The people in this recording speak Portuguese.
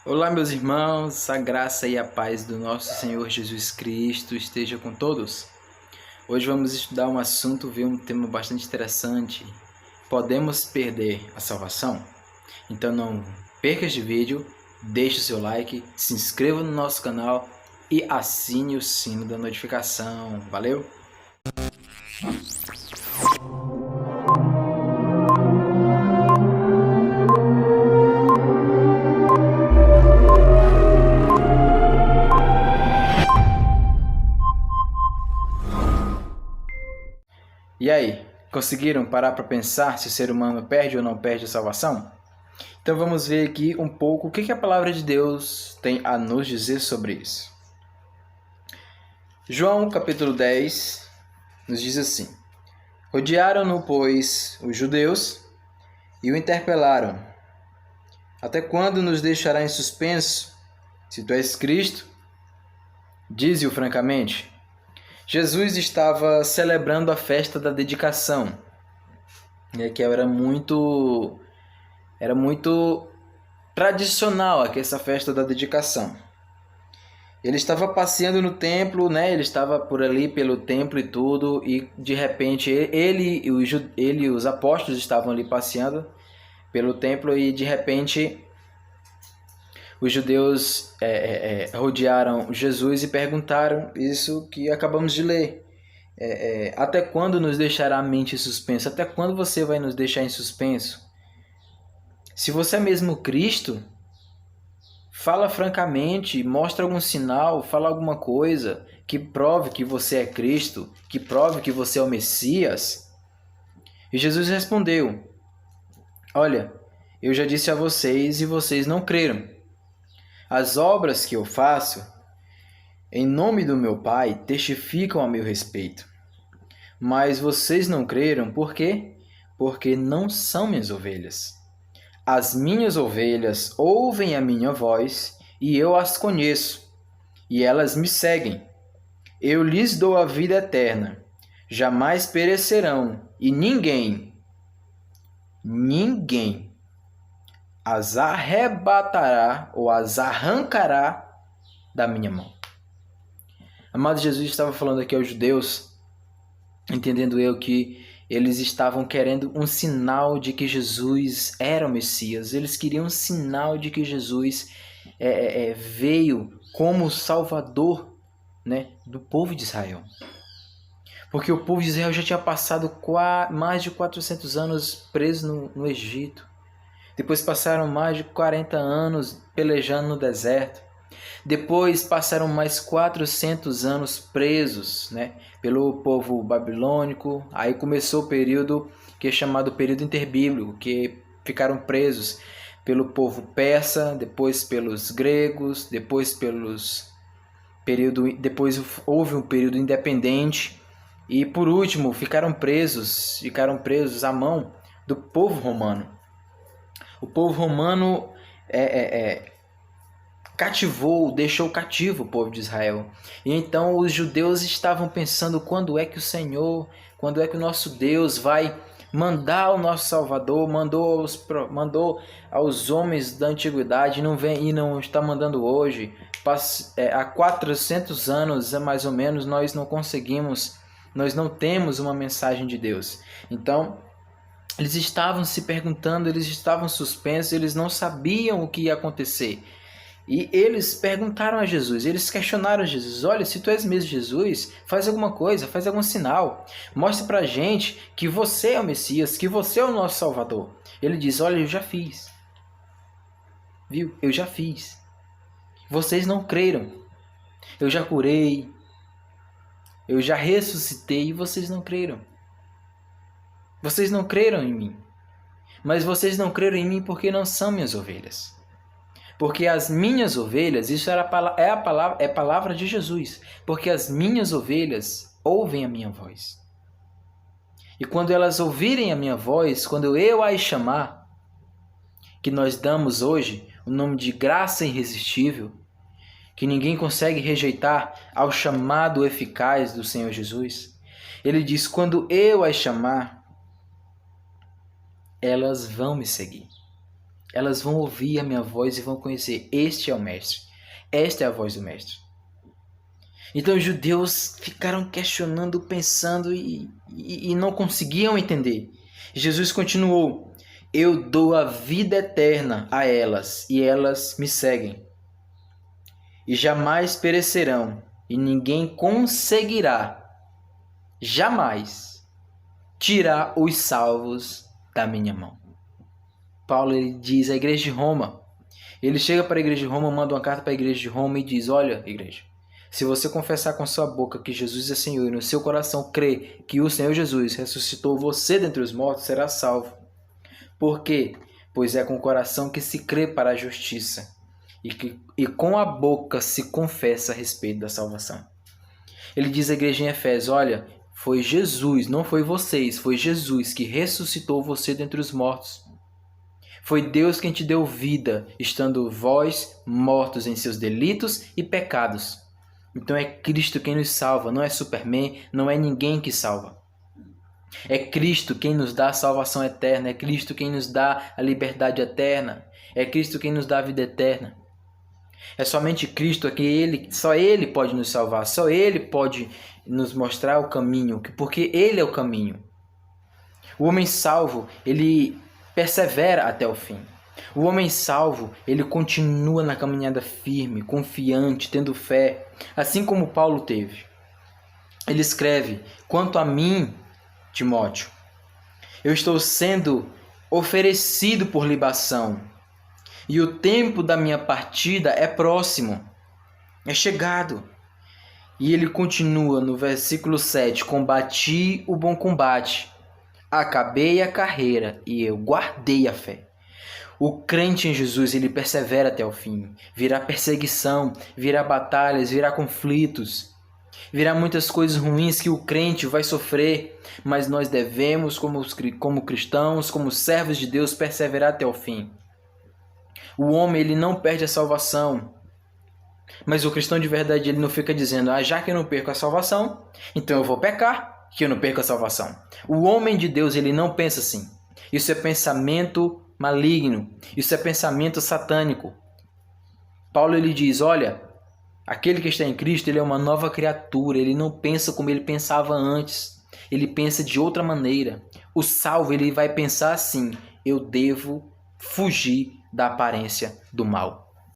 Olá, meus irmãos, a graça e a paz do nosso Senhor Jesus Cristo esteja com todos. Hoje vamos estudar um assunto, ver um tema bastante interessante. Podemos perder a salvação? Então não perca este vídeo, deixe o seu like, se inscreva no nosso canal e assine o sino da notificação. Valeu? E aí, conseguiram parar para pensar se o ser humano perde ou não perde a salvação? Então vamos ver aqui um pouco o que a palavra de Deus tem a nos dizer sobre isso. João capítulo 10 nos diz assim: Rodearam-no, pois, os judeus e o interpelaram: Até quando nos deixará em suspenso? Se tu és Cristo, dize-o francamente. Jesus estava celebrando a festa da dedicação, que era muito tradicional aqui essa festa da dedicação. Ele estava passeando no templo, né? Ele estava por ali pelo templo e tudo, e de repente ele e os apóstolos estavam ali passeando pelo templo e de repente os judeus rodearam Jesus e perguntaram isso que acabamos de ler. Até quando nos deixará a mente em suspenso? Até quando você vai nos deixar em suspenso? Se você é mesmo Cristo, fala francamente, mostra algum sinal, fala alguma coisa que prove que você é Cristo, que prove que você é o Messias. E Jesus respondeu: Olha, eu já disse a vocês e vocês não creram. As obras que eu faço em nome do meu Pai testificam a meu respeito. Mas vocês não creram, por quê? Porque não são minhas ovelhas. As minhas ovelhas ouvem a minha voz e eu as conheço, e elas me seguem. Eu lhes dou a vida eterna, jamais perecerão, e ninguém as arrebatará ou as arrancará da minha mão. Amado, Jesus estava falando aqui aos judeus, entendendo eu que eles estavam querendo um sinal de que Jesus era o Messias. Eles queriam um sinal de que Jesus veio como Salvador, né, do povo de Israel. Porque o povo de Israel já tinha passado mais de 400 anos preso no Egito. Depois passaram mais de 40 anos pelejando no deserto. Depois passaram mais 400 anos presos, né, pelo povo babilônico. Aí começou o período que é chamado período interbíblico, que ficaram presos pelo povo persa, depois pelos gregos, depois houve um período independente e por último ficaram presos à mão do povo romano. O povo romano deixou cativo o povo de Israel. E então os judeus estavam pensando quando é que o nosso Deus vai mandar o nosso Salvador, mandou aos homens da antiguidade e não está mandando hoje. Há 400 anos, mais ou menos, nós não temos uma mensagem de Deus. Então, eles estavam se perguntando, eles estavam suspensos, eles não sabiam o que ia acontecer. E eles perguntaram a Jesus, eles questionaram a Jesus: olha, se tu és mesmo Jesus, faz alguma coisa, faz algum sinal. Mostre pra gente que você é o Messias, que você é o nosso Salvador. Ele diz: olha, eu já fiz. Viu? Eu já fiz. Vocês não creram. Eu já curei. Eu já ressuscitei e vocês não creram. Vocês não creram em mim. Mas vocês não creram em mim porque não são minhas ovelhas. Porque as minhas ovelhas, isso é a palavra de Jesus, porque as minhas ovelhas ouvem a minha voz. E quando elas ouvirem a minha voz, quando eu as chamar, que nós damos hoje o nome de graça irresistível, que ninguém consegue rejeitar ao chamado eficaz do Senhor Jesus, ele diz: quando eu as chamar, elas vão me seguir. Elas vão ouvir a minha voz e vão conhecer. Este é o Mestre. Esta é a voz do Mestre. Então os judeus ficaram questionando, pensando e não conseguiam entender. Jesus continuou: eu dou a vida eterna a elas e elas me seguem. E jamais perecerão e ninguém conseguirá jamais tirar os salvos da minha mão. Paulo ele diz à igreja de Roma. Ele chega para a igreja de Roma, manda uma carta para a igreja de Roma e diz: olha, igreja, se você confessar com sua boca que Jesus é Senhor e no seu coração crer que o Senhor Jesus ressuscitou você dentre os mortos, será salvo. Por quê? Pois é com o coração que se crê para a justiça e com a boca se confessa a respeito da salvação. Ele diz à igreja em Efésios: olha, foi Jesus, não foi vocês, foi Jesus que ressuscitou você dentre os mortos. Foi Deus quem te deu vida, estando vós mortos em seus delitos e pecados. Então é Cristo quem nos salva, não é Superman, não é ninguém que salva. É Cristo quem nos dá a salvação eterna, é Cristo quem nos dá a liberdade eterna, é Cristo quem nos dá a vida eterna. É somente Cristo que só Ele pode nos salvar, só Ele pode nos mostrar o caminho, porque Ele é o caminho. O homem salvo, ele persevera até o fim. O homem salvo, ele continua na caminhada firme, confiante, tendo fé, assim como Paulo teve. Ele escreve: quanto a mim, Timóteo, eu estou sendo oferecido por libação, e o tempo da minha partida é próximo, é chegado. E ele continua no versículo 7, combati o bom combate, acabei a carreira e eu guardei a fé. O crente em Jesus, ele persevera até o fim. Virá perseguição, virá batalhas, virá conflitos, virá muitas coisas ruins que o crente vai sofrer, mas nós devemos, como cristãos, como servos de Deus, perseverar até o fim. O homem, ele não perde a salvação, mas o cristão de verdade, ele não fica dizendo: já que eu não perco a salvação, então eu vou pecar, que eu não perco a salvação. O homem de Deus, ele não pensa assim. Isso é pensamento maligno, isso é pensamento satânico. Paulo ele diz: olha, aquele que está em Cristo, ele é uma nova criatura, ele não pensa como ele pensava antes, ele pensa de outra maneira. O salvo, ele vai pensar assim: eu devo fugir da aparência do mal.